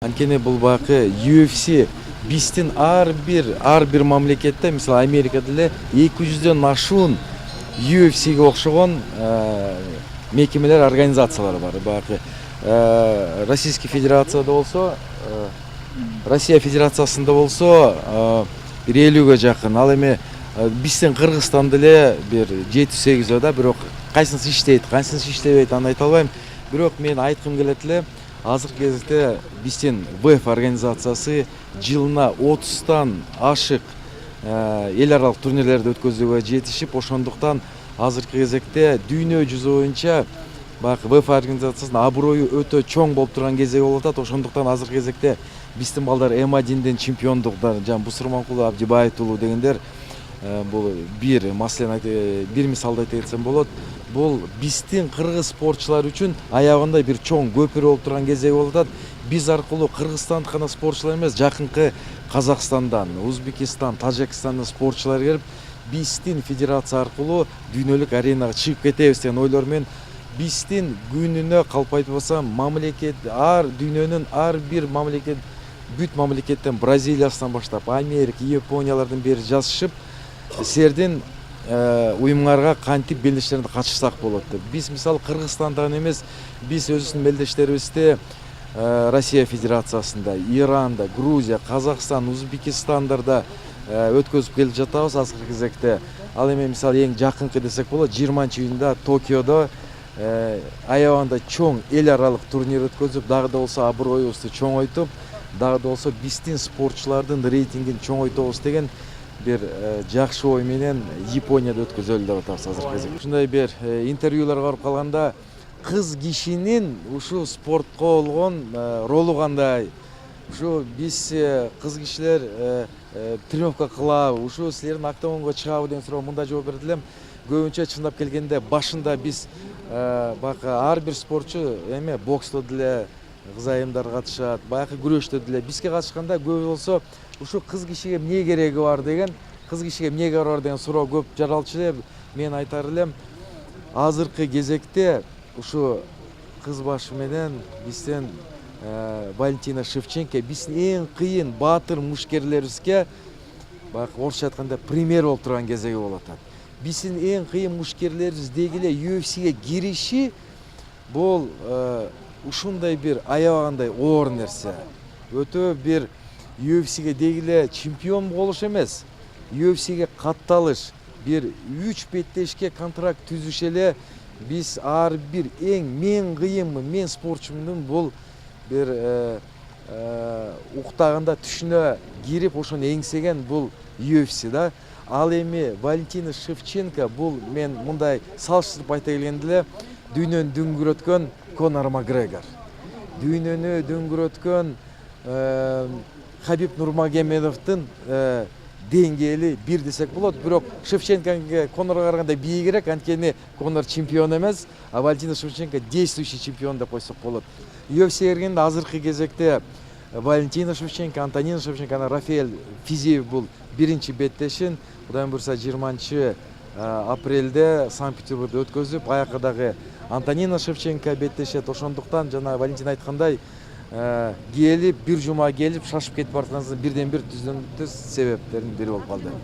Анткени бул баягы UFC биздин ар бир мамлекетте, мисалы Америкада эле 200дөн ашуун UFC-ге окшогон мекемелер, организациялар бар. Баягы Российский Федерацияда болсо, Россия Федерациясында болсо бир 50-ге жакын. Ал эми биздин Кыргызстанда эле бир 7-8 да, бирок кайсынысы иштейт, кайсынысы иштебейт, аны айта албайм. Бирок мен айткым келет эле, азыркы кезде биздин ВФ организациясы жылына 30тан ашык эл аралык турнирлерди өткөзүүгө жетишип, ошондуктан азыркы кезекте дүйнө жүзү боюнча баягы ВФ организациясынын аброю өтө чоң болуп турган кезеги болуп атат. Ошондуктан азыркы кезекте биздин балдар М1ден чемпиондуктар, жана Бусурманкулов, Абдибаев уулу дегендер, бул бир мисалды айта кетсем болот. Бул биздин кыргыз спортчулар үчүн аягында бир чоң көпүрө болуп турган кезеги болуп атат. Биз аркылуу кыргызстандык гана спортчулар эмес, жакынкы Казакстандан, Узбекистан, Тажикстандан спортчулар келип, биздин федерация аркылуу дүйнөлүк аренага чыгып кетебиз деген ойлор менен биздин күнүнө калп айтпасам мамлекет, дүйнөнүн ар бир мамлекет, бүт мамлекеттен, Бразилиясынан баштап Америка, Япониялардын бери жазышып, силердин уюмуңарга кантип белдештерине катышсак болот деп. Биз мисалы Кыргызстанда эмес, биз өзүбүздүн белдештерибизди Россия Федерациясында, Иранда, Грузия, Казакстан, Узбекистандарда өткөзүп келип жатабыз азыркы кезекте. Ал эми мисалы эң жакынкы десек болот, 20-июнда Токиодо аябагында чоң эл аралык турнир өткөзүп, дагы да болсо аброюбузду чоңойтуп, дагы да болсо биздин спортчулардын рейтингин чоңойтобуз деген бир жакшы ой менен Японияда өткөзөлү деп атабыз азыркы кезекте. Ушундай бир интервьюларга барып калганда кыз кишинин ушу спортко болгон ролу кандай? Ушу биз кыз кишилер тренировка кылабы, ушу силердин октагонго чыгабы деген суроого мындай жооп берет элем. Көбүнчө чындап келгенде башында биз баягы ар бир спортчу эме боксто деле кыз айымдар катышат, баягы күрөштө деле бизге катышканда көбү болсо ушу кыз кишиге эмне кереги бар деген, кыз кишиге эмне кереги бар деген суроо көп жаралчу эле. Мен айтар элем, азыркы кезекте ушу кыз башы менен биздин Валентина Шевченко биздин эң кыйын баатыр мушкерлерибизге баягы орусча айтканда пример болуп турган кезеги болуп атат. Биздин эң кыйын мушкерлерибиз деги эле UFC-ге кириши бул ушундай бир аябагандай оор нерсе. Өтө бир UFC-ге деги эле чемпион болуш эмес, UFC-ге катталыш, бир 3 беттешке контракт түзүш эле биз ар бир мен кыйынмы, мен спортчумун бул бир уктаганда түшүнө кирип ошону эңсеген бул UFC да. Ал эми Валентина Шевченко бул мен мындай салыштырып айта келгенде эле дүйнөнү дүңгүрөткөн Конор Макгрегор, дүйнөнү дүңгүрөткөн Хабиб Нурмагомедовдун деңгээли бир десек болот. Бирок Шевченкоге Конорго караганда бийигирээк, анткени Конор чемпион эмес, а Валентина Шевченко действующий чемпион деп койсок болот. UFC киргенде азыркы кезекте Валентина Шевченко, Антонина Шевченко, Рафаэль Физиев бул биринчи беттешин. Кудайым буйрса 20-апрелде Санкт-Петербургда өткөзүп, аякка дагы Антонина Шевченко беттешет. Ошондуктан жана Валентина айткандай, келип бир жума келип шашып кетип баратканыбыздын бирден бир түз себептеринин бири болуп калды.